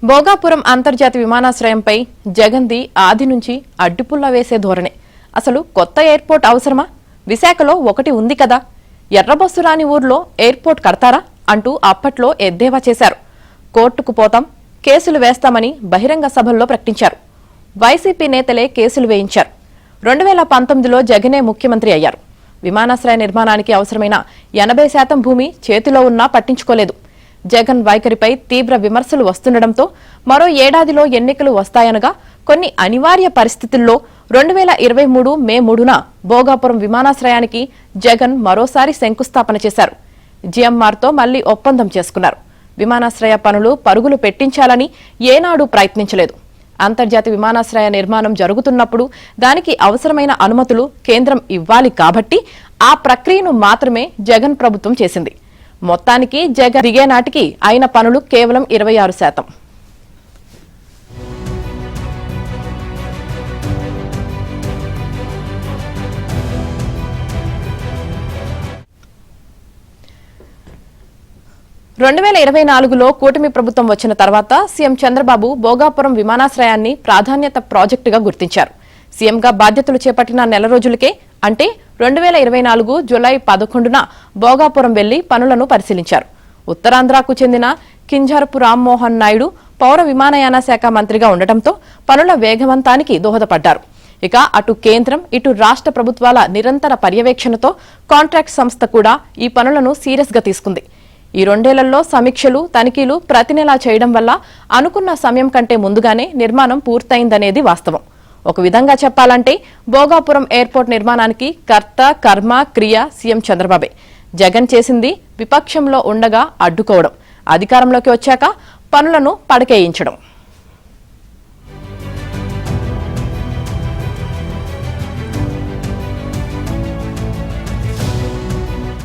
భోగాపురం అంతర్జాతీయ విమానాశ్రయంపై జగన్ది ఆది నుంచి అడ్డుపుల్ల వేసే ధోరణి. అసలు కొత్త ఎయిర్పోర్ట్ అవసరమా? విశాఖలో ఒకటి ఉంది కదా, ఎర్రబస్సు రాని ఊర్లో ఎయిర్పోర్ట్ కడతారా అంటూ అప్పట్లో ఎద్దేవా చేశారు. కోర్టుకు పోతాం, కేసులు వేస్తామని బహిరంగ సభల్లో ప్రకటించారు. వైసీపీ నేతలే కేసులు వేయించారు. 2019లో జగనే ముఖ్యమంత్రి అయ్యారు. విమానాశ్రయ నిర్మాణానికి అవసరమైన 80% భూమి చేతిలో ఉన్నా పట్టించుకోలేదు. జగన్ వైఖరిపై తీవ్ర విమర్శలు వస్తుండటంతో మరో ఏడాదిలో ఎన్నికలు వస్తాయనగా కొన్ని అనివార్య పరిస్థితుల్లో 2023 మే 3న భోగాపురం విమానాశ్రయానికి జగన్ మరోసారి శంకుస్థాపన చేశారు. జిఎంఆర్తో మళ్లీ ఒప్పందం చేసుకున్నారు. విమానాశ్రయ పనులు పరుగులు పెట్టించాలని ఏనాడు ప్రయత్నించలేదు. అంతర్జాతీయ విమానాశ్రయ నిర్మాణం జరుగుతున్నప్పుడు దానికి అవసరమైన అనుమతులు కేంద్రం ఇవ్వాలి కాబట్టి ఆ ప్రక్రియను మాత్రమే జగన్ ప్రభుత్వం చేసింది. మొత్తానికి జగన్ దిగే నాటికి అయిన పనులు కేవలం 26%. లో కూటమి ప్రభుత్వం వచ్చిన తర్వాత సీఎం చంద్రబాబు భోగాపురం విమానాశ్రయాన్ని ప్రాధాన్యత ప్రాజెక్టుగా గుర్తించారు. సీఎంగా బాధ్యతలు చేపట్టిన నెల రోజులకే అంటే 2024 జూలై 11న భోగాపురం వెళ్లి పనులను పరిశీలించారు. ఉత్తరాంధ్రకు చెందిన కింజరపు రామ్మోహన్ నాయుడు పౌర విమానయాన శాఖ మంత్రిగా ఉండటంతో పనుల వేగవంతానికి దోహదపడ్డారు. ఇక అటు కేంద్రం ఇటు రాష్ట్ర ప్రభుత్వాల నిరంతర పర్యవేక్షణతో కాంట్రాక్ట్ సంస్థ కూడా ఈ పనులను సీరియస్ గా తీసుకుంది. ఈ 2 ఏళ్లలో సమీక్షలు తనిఖీలు ప్రతి నెలా చేయడం వల్ల అనుకున్న సమయం కంటే ముందుగానే నిర్మాణం పూర్తయిందనేది వాస్తవం. ఒక విధంగా చెప్పాలంటే భోగాపురం ఎయిర్పోర్ట్ నిర్మాణానికి కర్త కర్మ క్రియ సీఎం చంద్రబాబే. జగన్ చేసింది విపక్షంలో ఉండగా అడ్డుకోవడం, అధికారంలోకి వచ్చాక పనులను పడకేయించడం.